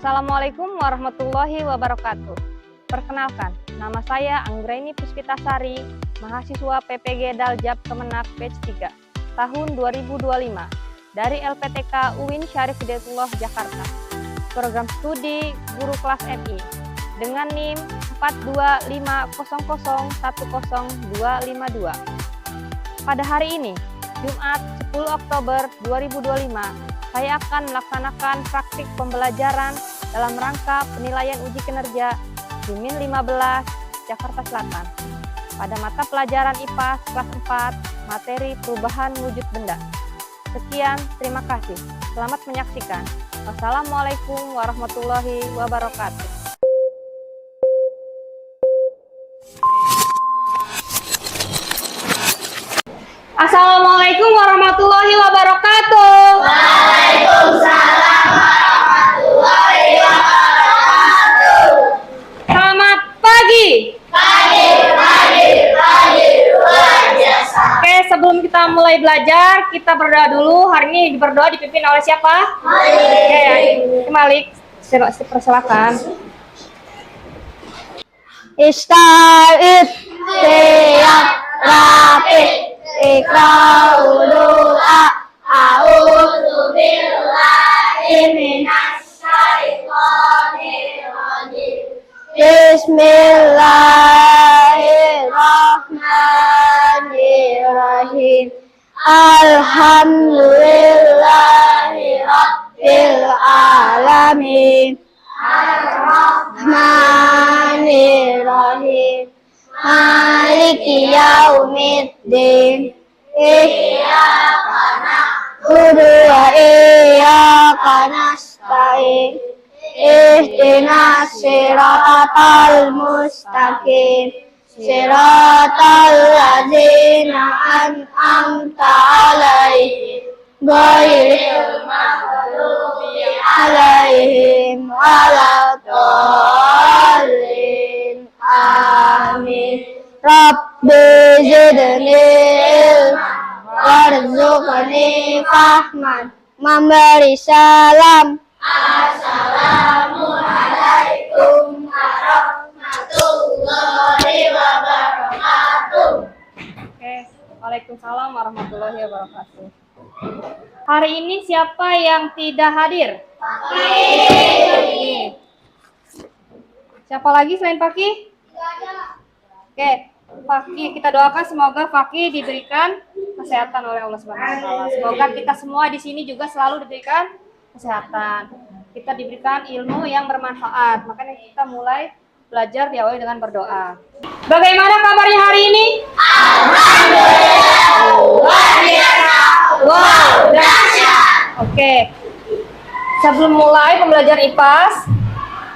Assalamualaikum warahmatullahi wabarakatuh. Perkenalkan, nama saya Anggraini Puspitasari, mahasiswa PPG Daljab Kemenak Batch 3, tahun 2025, dari LPTK UIN Syarif Hidayatullah Jakarta. Program studi Guru Kelas MI, dengan NIM 42500102252. Pada hari ini, Jumat 10 Oktober 2025, saya akan melaksanakan praktik pembelajaran dalam rangka penilaian uji kinerja di Min 15 Jakarta Selatan pada mata pelajaran IPA kelas 4 materi perubahan wujud benda. Sekian, terima kasih. Selamat menyaksikan. Wassalamualaikum warahmatullahi wabarakatuh. Assalamualaikum warahmatullahi wabarakatuh. Waalaikumsalam warahmatullahi wabarakatuh. Selamat pagi. Pagi, luar biasa. Oke, sebelum kita mulai belajar, kita berdoa dulu. Hari ini berdoa dipimpin oleh siapa? Malik. Oke, Malik, persilakan. Ista'id tiap rapid ikra'u doa a'udzu billahi minas syaitonir rajim. Bismillahirrahmanirrahim. Alhamdulillahi rabbil alamin. Ar-Rahmanir-Rahim. Maliki yaumiddin. Iyyaka na'budu wa iyyaka nasta'in. Ihdinas siratal mustaqim. Siratal ladzina an'amta 'alaihim ghairil maghdubi 'alaihim waladdallin. Amin. Rabbi zidni ilman warzuqni fahman. Memberi salam. Assalamualaikum warahmatullahi wabarakatuh. Oke, Waalaikumsalam warahmatullahi wabarakatuh. Hari ini siapa yang tidak hadir? Fakih. Siapa lagi selain Fakih? Oke, Fakih, kita doakan semoga Fakih diberikan kesehatan oleh Allah Subhanahu wa taala. Semoga kita semua di sini juga selalu diberikan kesehatan. Kita diberikan ilmu yang bermanfaat. Makanya kita mulai belajar diawali dengan berdoa. Bagaimana kabarnya hari ini? Alhamdulillah, luar biasa. Wow, dahsyat. Oke. Sebelum mulai pembelajaran IPAS,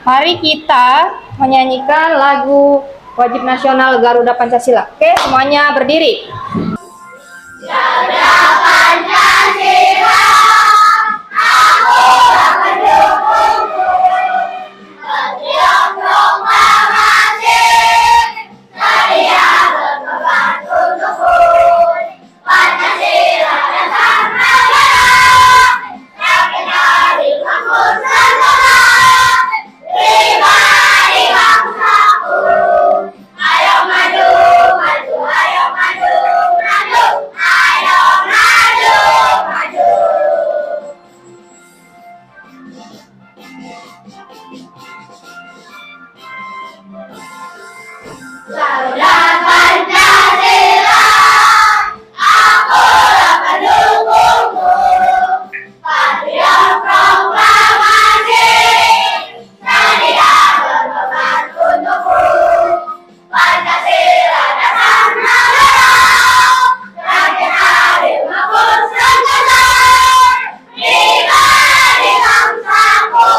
mari kita menyanyikan lagu wajib nasional Garuda Pancasila. Oke, semuanya berdiri. Garuda Pancasila, aku akan dukungmu. Setiap proklamasi, saya berkorban untukmu. Pancasila dasar negara, rakyat dari makmur sempurna. Pribadi bangsaku, ayo maju, maju, ayo maju, maju, ayo maju, maju. Garuda Pancasila, aku akan dukungmu. Patriot proklamasi, saya berkorban untukmu. Pancasila dasar negara, rakyat adil makmur sempurna. Pribadi bangsaku,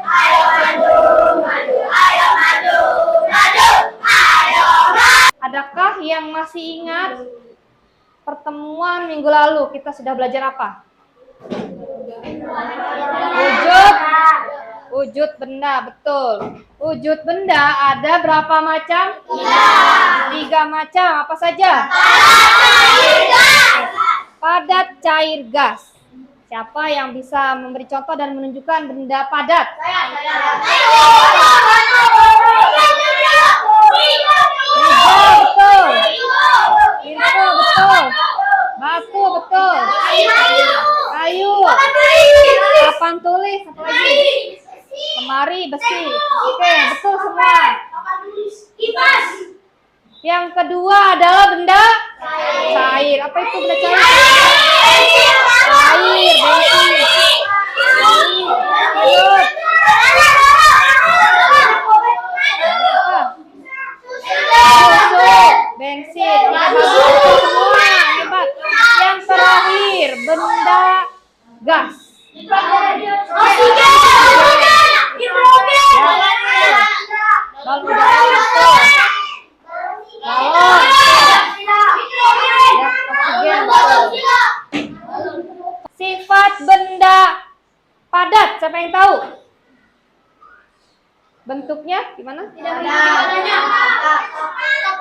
ayo maju, maju, ayo maju, maju, ayo maju. Adakah yang masih ingat pertemuan minggu lalu kita sudah belajar apa? Wujud benda, betul. Wujud benda ada berapa macam? Tiga macam, apa saja? Padat, cair, gas. Siapa yang bisa memberi contoh dan menunjukkan benda padat? Betul. Pintu betul. Batu betul. Kayu. Papan tulis, apa lagi? Lemari besi. Oke, betul semua. Yang kedua adalah benda cair. Apa itu benda cair? Air, bensin. Air, bensin. Bagus semua, hebat. Yang terakhir benda gas. Balon udara betul. Balon. Ya, oksigen betul. Sifat benda padat, siapa yang tahu? Bentuknya gimana?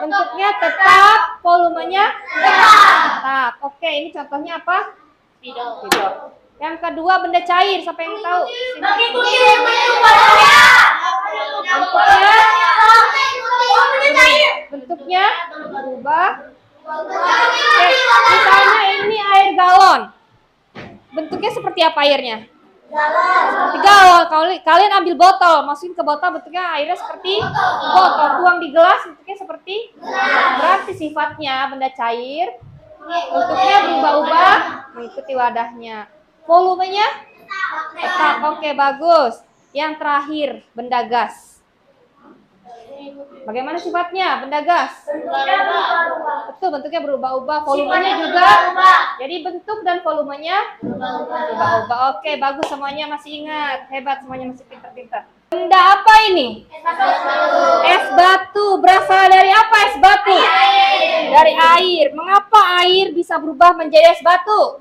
Bentuknya tetap, volumenya tetap. Oke, ini contohnya apa? Spidol. Yang kedua benda cair, siapa yang tahu? Bentuknya berubah. Oke, misalnya ini air galon. Bentuknya seperti apa airnya? Seperti galon. Kalian ambil botol, masukin ke botol, bentuknya airnya seperti botol. Tuang di gelas, bentuknya seperti. Berarti sifatnya benda cair, bentuknya berubah-ubah mengikuti wadahnya. Volumenya tetap. Oke, bagus. Yang terakhir benda gas. Bagaimana sifatnya benda gas? Betul, bentuknya berubah-ubah, volumenya juga. Jadi bentuk dan volumenya berubah-ubah. Oke, bagus, semuanya masih ingat. Hebat, semuanya masih pintar-pintar. Benda apa ini? Es batu. Berasal dari apa es batu? Dari air. Mengapa air bisa berubah menjadi es batu?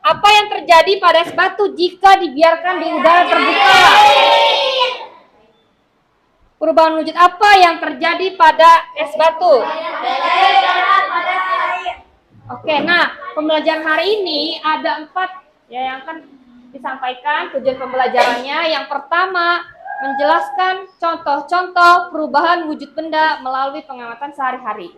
Apa yang terjadi pada es batu jika dibiarkan di udara terbuka? Perubahan wujud apa yang terjadi pada es batu? Oke, nah pembelajaran hari ini ada 4 ya yang akan disampaikan tujuan pembelajarannya. Yang pertama, menjelaskan contoh-contoh perubahan wujud benda melalui pengamatan sehari-hari.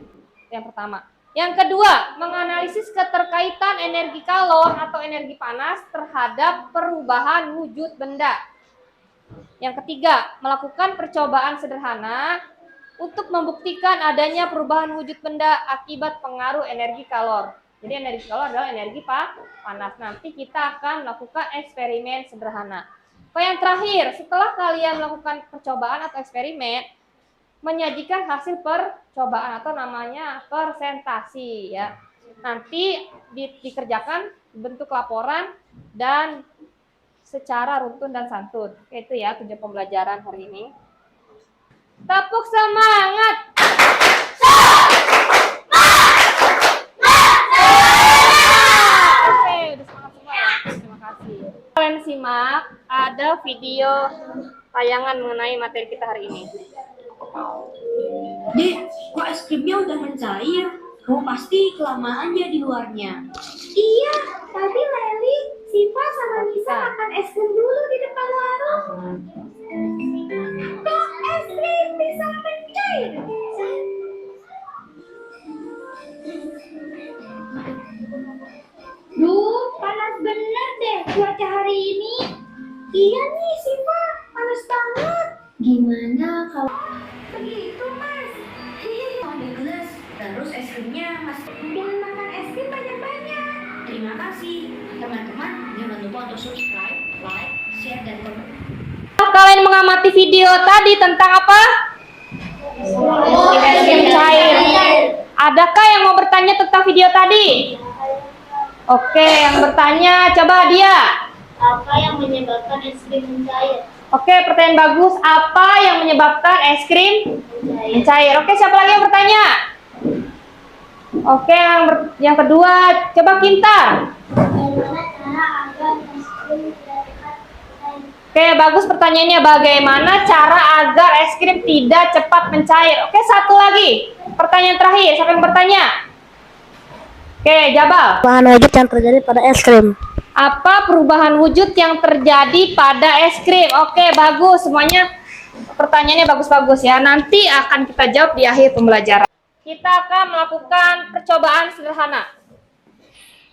Yang pertama. Yang kedua, menganalisis keterkaitan energi kalor atau energi panas terhadap perubahan wujud benda. Yang ketiga, melakukan percobaan sederhana untuk membuktikan adanya perubahan wujud benda akibat pengaruh energi kalor. Jadi energi kalor adalah energi panas. Nanti kita akan melakukan eksperimen sederhana. Yang terakhir, setelah kalian melakukan percobaan atau eksperimen, menyajikan hasil percobaan atau namanya presentasi ya. Nanti dikerjakan bentuk laporan dan secara runtun dan santun. Itu ya tujuan pembelajaran hari ini. Tepuk semangat. Oke, udah semangat semua ya. Terima kasih. Kalian simak, ada video tayangan mengenai materi kita hari ini. Dek, kok es krimnya udah mencair? Kamu pasti kelamaan ya di luarnya. Iya, tadi Leli, Siva sama Nisa makan es krim dulu di depan warung. Kok es krim bisa mencair? Duh, panas bener deh cuaca hari ini. Iya nih Siva, panas banget. Gimana kalau begitu Mas? Ambil gelas, terus es krimnya mas. Jangan makan es krim banyak-banyak. Terima kasih teman-teman. Jangan lupa untuk subscribe, like, share, dan komen. Kalian mengamati video tadi tentang apa? Es krim cair. Adakah yang mau bertanya tentang video tadi? Oke, yang bertanya coba dia. Apa yang menyebabkan es krim mencair? Oke, pertanyaan bagus. Apa yang menyebabkan es krim mencair? Oke, siapa lagi yang bertanya? Oke, yang kedua, coba Kintar. Bagaimana cara agar es krim tidak cepat mencair? Oke, bagus pertanyaannya. Bagaimana cara agar es krim tidak cepat mencair? Oke, satu lagi. Pertanyaan terakhir, siapa yang bertanya? Oke, Jabal. Bahan wujud yang terjadi pada es krim. Apa perubahan wujud yang terjadi pada es krim? Oke, bagus. Semuanya pertanyaannya bagus-bagus ya. Nanti akan kita jawab di akhir pembelajaran. Kita akan melakukan percobaan sederhana.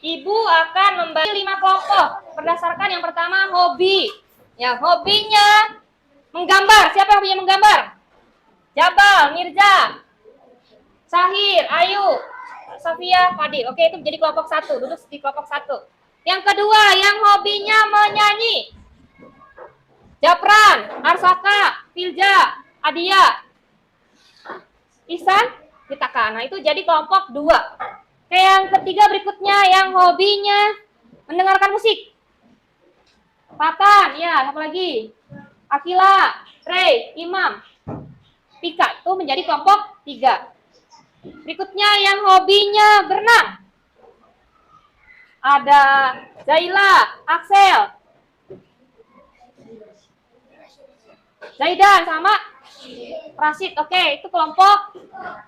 Ibu akan membagi 5 kelompok berdasarkan yang pertama hobi. Yang hobinya menggambar. Siapa yang hobinya menggambar? Jabal, Mirza, Sahir, Ayu, Sofia, Fadil. Oke, itu menjadi kelompok 1. Duduk di kelompok 1. Yang kedua, yang hobinya menyanyi. Japran, Arsaka, Filja, Adia, Ihsan, Ditaka. Nah, itu jadi kelompok 2. Oke, yang ketiga berikutnya yang hobinya mendengarkan musik. Fatan, ya, apa lagi? Akila, Rey, Imam, Pika. Itu menjadi kelompok 3. Berikutnya yang hobinya berenang. Ada Zaila, Axel, Zaidan sama Rashid. Oke, itu kelompok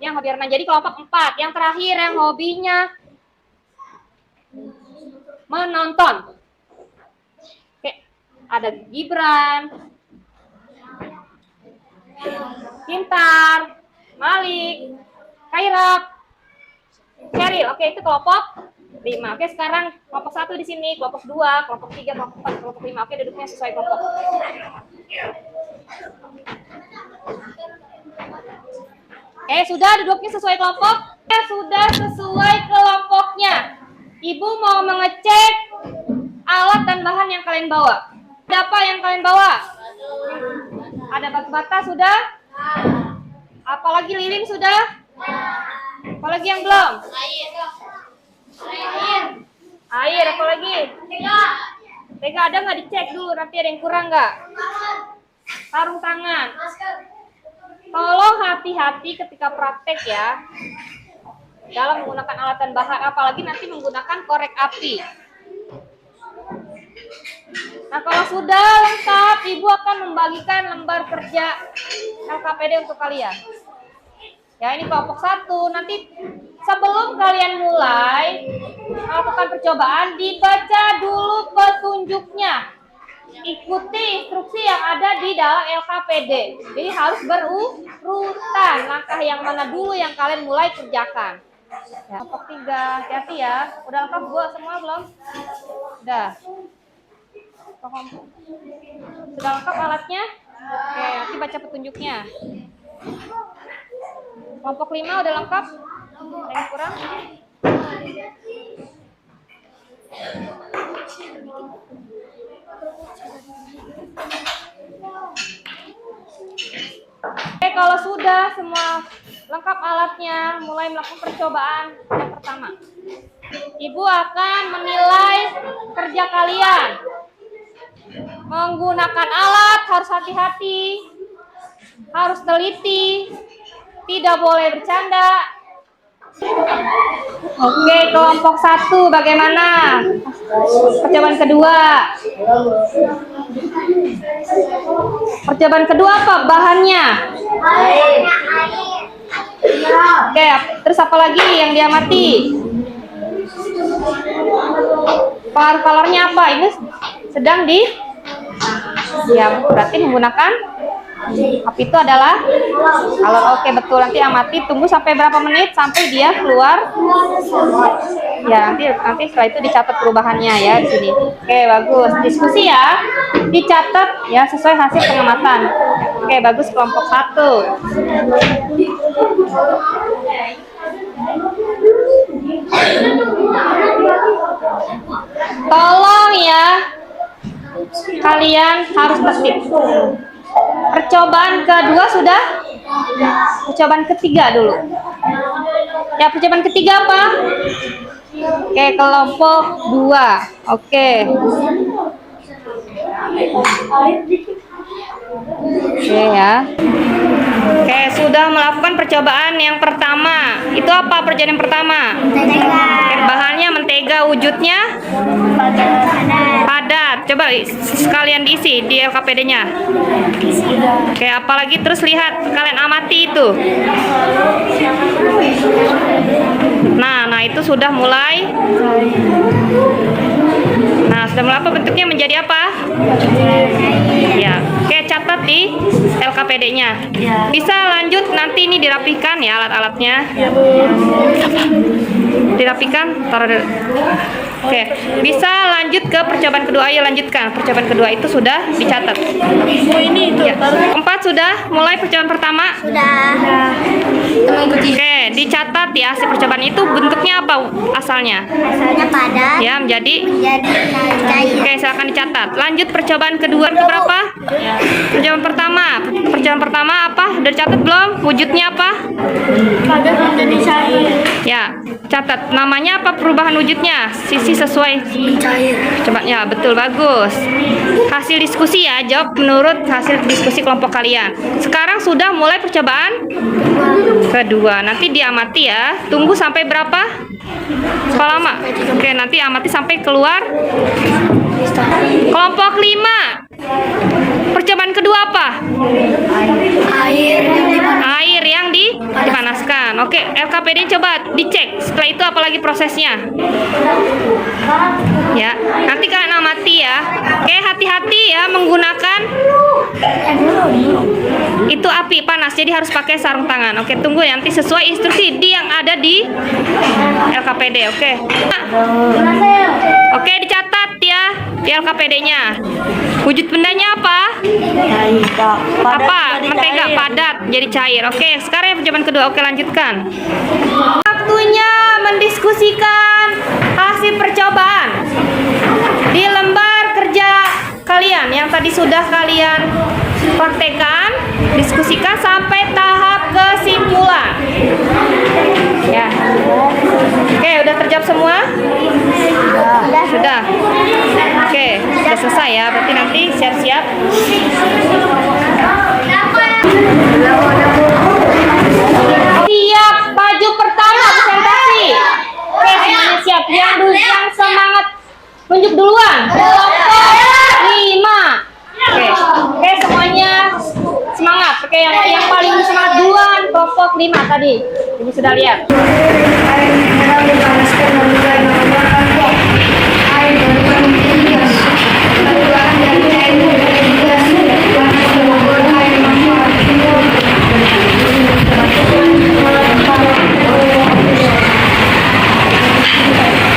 yang hobi renang. Jadi kelompok 4. Yang terakhir yang hobinya menonton. Oke, ada Gibran, Pintar, Malik, Kairap, Cheryl. Oke, itu kelompok 5. Oke, sekarang kelompok 1 di sini, kelompok 2, kelompok 3, kelompok 4, kelompok 5. Oke, duduknya sesuai kelompok. Sudah duduknya sesuai kelompok? Sudah sesuai kelompoknya. Ibu mau mengecek alat dan bahan yang kalian bawa. Ada apa yang kalian bawa? Ada batu bata sudah? Apalagi lilin sudah? Apalagi yang belum? Air, apalagi? Tega ada nggak, dicek dulu, nanti ada yang kurang nggak? Sarung tangan. Tolong hati-hati ketika praktek ya, dalam menggunakan alat dan bahan, apalagi nanti menggunakan korek api. Nah, kalau sudah lengkap, Ibu akan membagikan lembar kerja LKPD untuk kalian. Ya, ini kelompok 1. Nanti sebelum kalian mulai melakukan percobaan, dibaca dulu petunjuknya. Ikuti instruksi yang ada di dalam LKPD. Jadi harus berurutan. Langkah yang mana dulu yang kalian mulai kerjakan. Ya, kelompok 3, hati-hati ya. Udah lengkap semua belum? Udah. Sudah lengkap alatnya? Oke, nanti baca petunjuknya. Kelompok 5 udah lengkap? Ada yang kurang? Oke, kalau sudah semua lengkap alatnya, mulai melakukan percobaan yang pertama. Ibu akan menilai kerja kalian. Menggunakan alat harus hati-hati, harus teliti, tidak boleh bercanda. Oke, kelompok 1 bagaimana? Percobaan kedua. Percobaan kedua apa bahannya? Oke, terus apa lagi yang diamati? Colornya apa? Ini sedang di, ya berarti menggunakan api itu adalah color. Oke, betul. Nanti amati, tunggu sampai berapa menit sampai dia keluar. Ya, nanti setelah itu dicatat perubahannya ya di sini. Oke, bagus. Diskusi ya. Dicatat ya sesuai hasil pengamatan. Oke, bagus kelompok 1. Tolong ya, kalian harus tertib. Percobaan kedua sudah? Percobaan ketiga dulu. Ya, percobaan ketiga apa? Oke, kelompok 2. Oke. Oke ya. Oke, sudah melakukan percobaan yang pertama. Itu apa percobaan yang pertama? Oke, bahannya mentega, wujudnya padat. Coba sekalian diisi di LKPD-nya. Oke, apalagi terus lihat, kalian amati itu. Nah Nah, itu sudah mulai. Nah, sudah mulai apa bentuknya menjadi apa? Ya, oke, catat di LKPD-nya. Bisa lanjut nanti ini dirapikan ya alat-alatnya. Dirapikan, taruh dulu. Oke, bisa lanjut ke percobaan kedua. Ayo lanjutkan. Percobaan kedua itu sudah dicatat. Ya. 4 sudah mulai percobaan pertama. Sudah. Oke, dicatat ya hasil percobaan itu bentuknya apa asalnya? Asalnya padat. Ya, menjadi. Jadi cair. Oke, silakan dicatat. Lanjut percobaan kedua itu berapa? Percobaan pertama. Percobaan pertama apa? Udah dicatat belum? Wujudnya apa? Padat menjadi cair. Ya, catat. Namanya apa perubahan wujudnya? Sisi sesuai. Cair. Coba ya, betul, bagus. Hasil diskusi ya, jawab menurut hasil diskusi kelompok kalian. Sekarang sudah mulai percobaan kedua. Nanti diamati ya. Tunggu sampai berapa? Berapa lama? Oke, nanti amati sampai keluar. Kelompok 5. Percobaan kedua apa? Air yang dipanaskan. Oke, LKPD coba dicek. Setelah itu apalagi prosesnya? Ya, nanti kalian amati ya. Oke, hati-hati ya menggunakan itu api panas. Jadi harus pakai sarung tangan. Oke, tunggu ya, nanti sesuai instruksi yang ada di LKPD. Oke. Oke, dicatat ya di LKPD-nya. Wujud bendanya apa? Apa? Mentega padat jadi cair. Oke, sekarang yang percobaan kedua. Oke, lanjutkan. Waktunya mendiskusikan hasil percobaan di lembar kerja kalian yang tadi sudah kalian praktekkan. Diskusikan sampai tahap kesimpulan. Ya. Oke, udah terjawab semua? Sudah. Oke, sudah selesai ya. Berarti nanti siap-siap. Siap, baju pertama presentasi. Oke, semuanya siap. Yang semangat tunjuk duluan. Kelompok 5. Oke, semuanya semangat. Oke, yang paling semangat duluan kelompok 5 tadi. Ibu sudah lihat.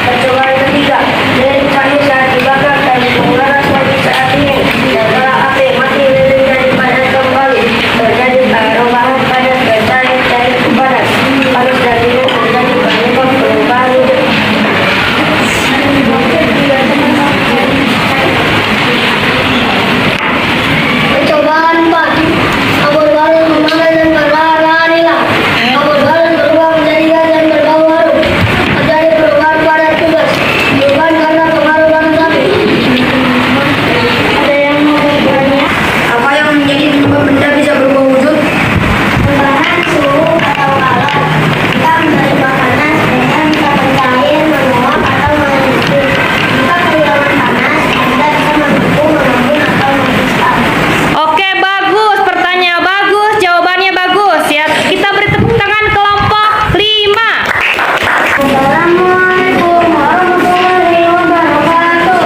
Percobaan ketiga, lilin kayu saat dibakar dan menguras wajib saat ini. Setelah api mati, lilin jadi panas kembali. Terjadi perubahan panas dan cair panas. Panas dan dingin terjadi penyebab perubahan wujud. Percobaan 4. Kabut galon memanas dan perlahan hilang. Kabut galon berubah menjadi gas dan berbau harum. Terjadi perubahan pada tugas. Perubahan karena pengaruh panas api. Ada yang mau bertanya? Apa yang menjadi penyebab benda bisa berubah wujud? Perubahan suhu atau alat. Kita menerima panas dengan satu cair menguap atau mengecil. Jika kehilangan panas, Anda bisa mendukung, menembun atau menghisap. Oke, bagus. Pertanyaan bagus, jawabannya bagus ya. Kita beri tepuk tangan kelompok 5. Assalamualaikum warahmatullahi wabarakatuh.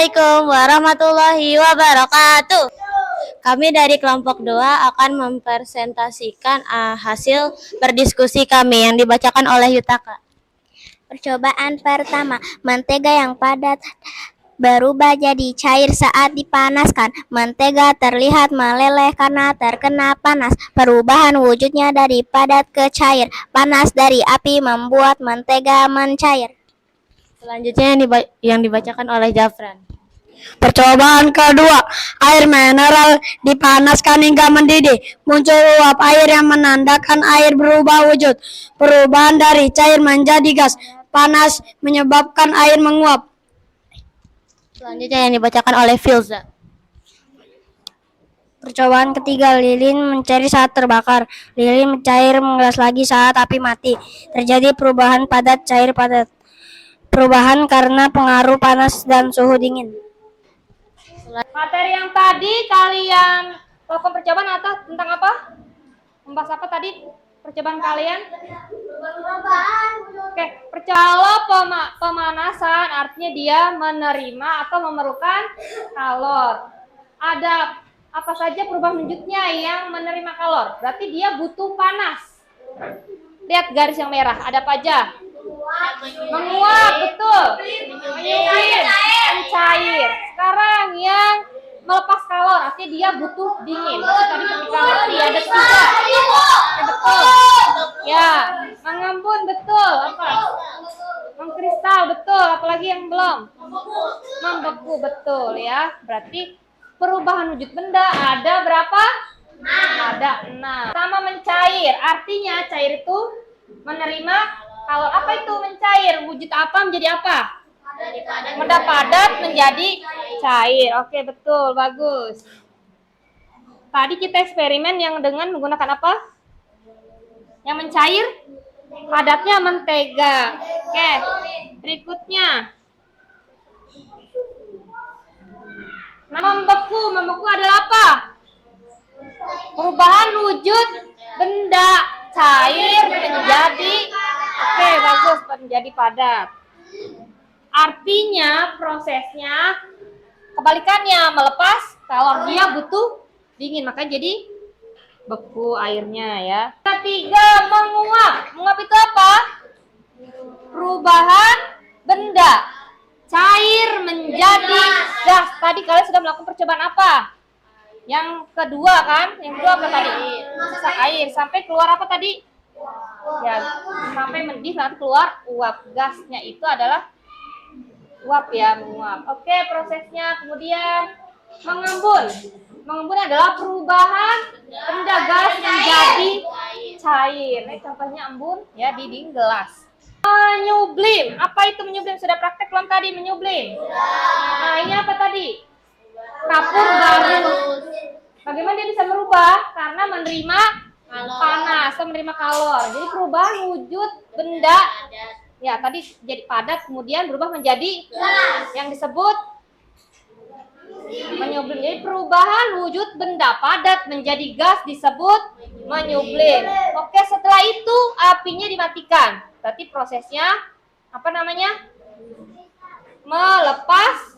Assalamualaikum warahmatullahi wabarakatuh. Kami dari kelompok 2 akan mempresentasikan hasil berdiskusi kami yang dibacakan oleh Yutaka. Percobaan pertama, mentega yang padat berubah jadi cair saat dipanaskan. Mentega terlihat meleleh karena terkena panas. Perubahan wujudnya dari padat ke cair. Panas dari api membuat mentega mencair. Selanjutnya yang dibacakan oleh Jafran. Percobaan kedua, air mineral dipanaskan hingga mendidih. Muncul uap air yang menandakan air berubah wujud. Perubahan dari cair menjadi gas. Panas menyebabkan air menguap. Selanjutnya yang dibacakan oleh Filza. Percobaan ketiga, lilin mencair saat terbakar. Lilin mencair mengeras lagi saat api mati. Terjadi perubahan padat cair padat. Perubahan karena pengaruh panas dan suhu dingin. Materi yang tadi kalian lakukan percobaan atas tentang apa? Membahas apa tadi percobaan kalian? Oke, kalau pemanasan artinya dia menerima atau memerlukan kalor. Ada apa saja perubahan wujudnya yang menerima kalor? Berarti dia butuh panas. Lihat garis yang merah, ada apa aja? Menguap, betul. Menyublim, mencair. Sekarang yang melepas kalor, artinya dia butuh dingin. Berarti tadi ketika mati ada 3. Ya, betul. Ya, mengembun, betul. Apa? Mengkristal, betul. Apalagi yang belum? Membeku, betul ya. Berarti perubahan wujud benda ada berapa? Ada 6. Sama mencair, artinya cair itu menerima kalor. Apa itu mencair? Wujud apa menjadi apa? Benda padat menjadi cair. Oke, betul, bagus. Tadi kita eksperimen yang dengan menggunakan apa? Yang mencair? Padatnya mentega. Oke, berikutnya. Membeku adalah apa? Perubahan wujud benda cair menjadi bagus, menjadi padat. Artinya prosesnya kebalikannya, melepas kalor, dia butuh dingin, makanya jadi beku airnya ya. Ketiga, menguap. Menguap itu apa? Perubahan benda cair menjadi gas. Tadi kalian sudah melakukan percobaan apa? Yang kedua kan? Yang kedua apa tadi? Masak air. Sampai keluar apa tadi? Ya, sampai mendidih nanti keluar uap. Gasnya itu adalah uap ya, menguap. Oke, prosesnya kemudian mengembun. Mengembun adalah perubahan benda gas menjadi cair. Ini contohnya embun ya di dinding gelas. Menyublim. Apa itu menyublim? Sudah praktek belum tadi menyublim? Nah, ini apa tadi? Kapur baru. Bagaimana dia bisa merubah? Karena menerima panas atau menerima kalor. Jadi perubahan wujud benda ya tadi jadi padat kemudian berubah menjadi yang disebut menyublim. Jadi perubahan wujud benda padat menjadi gas disebut menyublim. Oke, setelah itu apinya dimatikan. Berarti prosesnya apa namanya? Melepas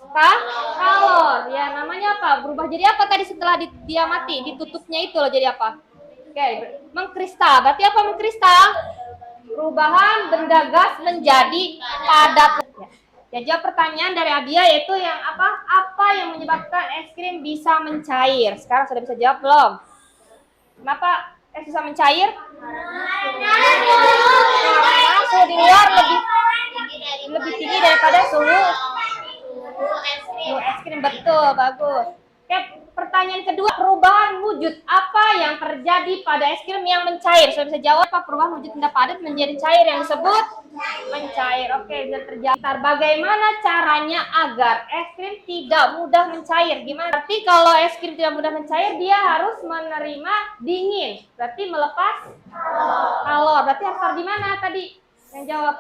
kalor. Ya, namanya apa? Berubah jadi apa tadi setelah dia mati? Ditutupnya itu loh jadi apa? Oke, mengkristal. Berarti apa mengkristal? Perubahan benda gas menjadi padat. Ya, jawab pertanyaan dari Abia yaitu yang apa? Apa yang menyebabkan es krim bisa mencair? Sekarang sudah bisa jawab belum? Kenapa es bisa mencair? Karena suhu di luar lebih tinggi daripada suhu es krim. Betul, bagus. Oke, pertanyaan kedua, perubahan wujud apa yang terjadi pada es krim yang mencair? Sudah bisa jawab apa perubahan wujud benda padat menjadi cair yang disebut mencair? Oke, bisa terjadi. Bagaimana caranya agar es krim tidak mudah mencair? Gimana? Berarti kalau es krim tidak mudah mencair, dia harus menerima dingin. Berarti melepas kalor. Berarti harus taruh di mana tadi? Yang jawab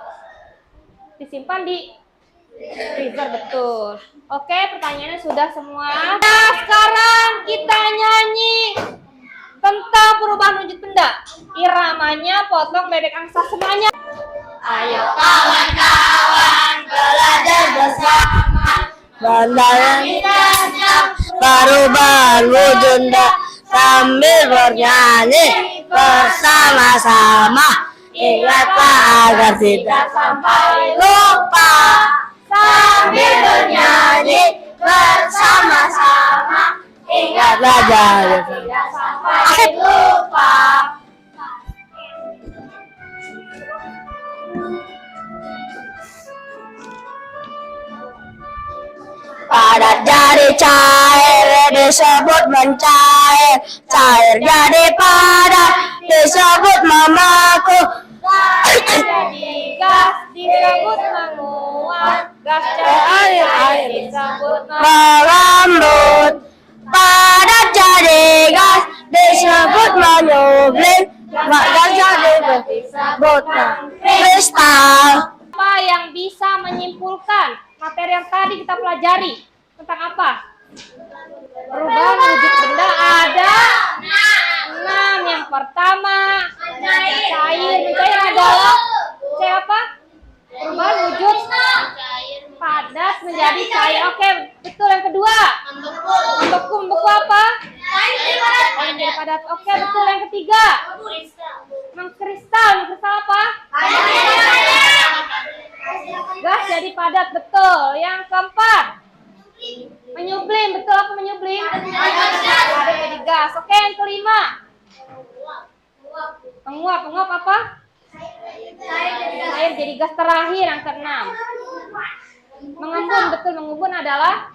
disimpan di freezer, betul. Oke, pertanyaannya sudah semua. Nah, sekarang kita nyanyi tentang perubahan wujud benda. Iramanya potong bebek angsa semuanya. Ayo kawan-kawan belajar bersama. dalam perubahan wujudnya sambil bernyanyi bersama-sama. Ingatlah agar tidak sampai lupa sambil bernyanyi bersama-sama. Ingatlah jangan tidak sampai lupa. Padat jadi cair disebut mencair, cair jadi padat disebut memaku. Jadi gas disebut menguap, gas jadi air disebut Melambut, padat jadi gas disebut menyublim, gas jadi disebut kristal. apa yang bisa menyimpulkan materi yang tadi kita pelajari tentang apa? Perubahan wujud benda ada 6. Yang pertama cair. Cair adalah apa? Perubahan wujud padat menjadi cair. Oke, betul. Yang kedua membeku. Membeku apa? Menjadi padat. Oke, betul. Yang ketiga mengkristal. Mengkristal apa? Gas jadi padat. Betul. Yang keempat menyublim. Betul. Apa menyublim? Padat jadi gas. Oke, yang kelima menguap. Menguap apa? Cair jadi gas. Terakhir yang keenam mengembun. Betul. Mengembun adalah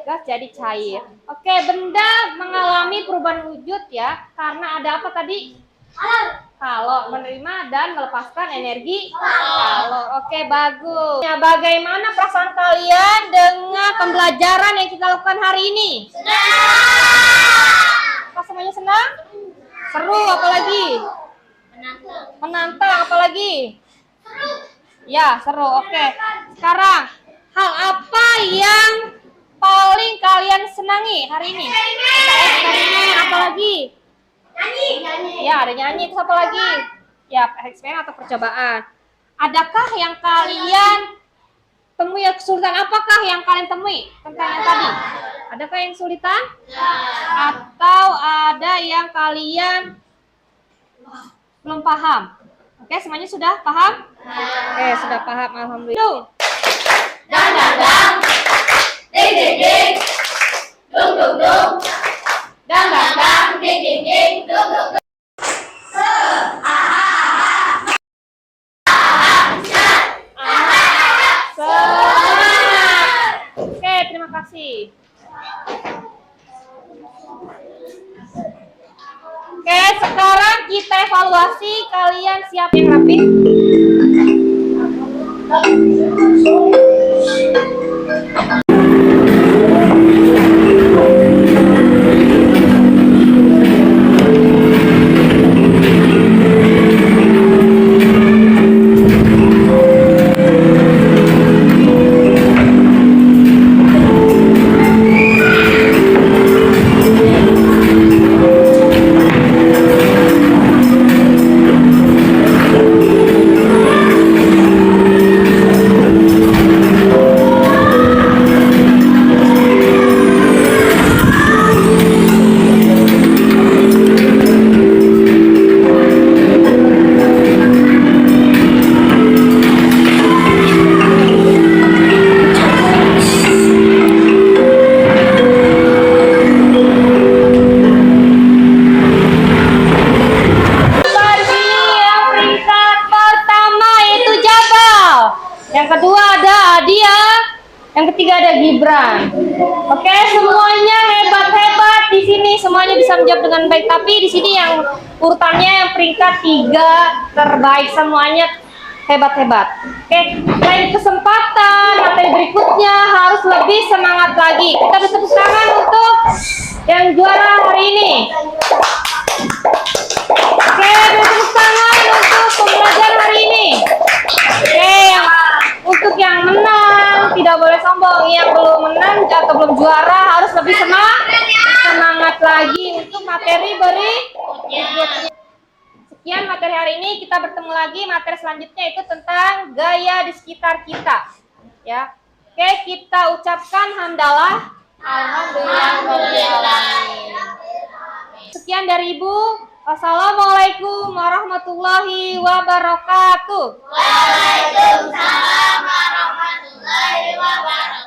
gas jadi cair. Oke, benda mengalami perubahan wujud ya karena ada apa tadi? Kalor, menerima dan melepaskan energi kalor. Oke, bagus. Ya, bagaimana perasaan kalian dengan pembelajaran yang kita lakukan hari ini? Apa semuanya senang? Seru, apalagi? Menantang, apalagi? Ya, seru. Oke. Sekarang, hal apa yang paling kalian senangi hari ini? Eksperimen, apalagi? Nyanyi. Ya, ada nyanyi. Terus apa lagi? Ya, eksperimen atau percobaan. Adakah yang kalian temui kesulitan? Apakah yang kalian temui tentang yang tadi? Adakah yang kesulitan? Atau ada yang kalian belum paham? Oke, semuanya sudah paham? Oke, sudah paham. Alhamdulillah. Dang dang dang, ding ding ding, dung dung dung, dang dang dang, ding ding ding, dung dung dung. Semangat. Oke, terima kasih. Oke, sekarang kita evaluasi. Kalian siap yang rapi? Yang kedua ada Adia, yang ketiga ada Gibran. Oke, semuanya hebat-hebat di sini, semuanya bisa menjawab dengan baik. Tapi di sini yang urutannya yang peringkat 3 terbaik, semuanya hebat-hebat. Oke, lain kesempatan materi berikutnya harus lebih semangat lagi. Kita bertepuk tangan untuk yang juara hari ini. Oke, bertepuk tangan untuk pembelajaran hari ini. Oke, untuk yang menang tidak boleh sombong, yang belum menang atau belum juara harus lebih semangat lagi untuk materi berikutnya. Sekian materi hari ini, kita bertemu lagi materi selanjutnya itu tentang gaya di sekitar kita. Ya. Oke. Oke, kita ucapkan hamdalah. Alhamdulillah. Sekian dari Ibu. Wassalamualaikum warahmatullahi wabarakatuh. Waalaikumsalam warahmatullahi wabarakatuh.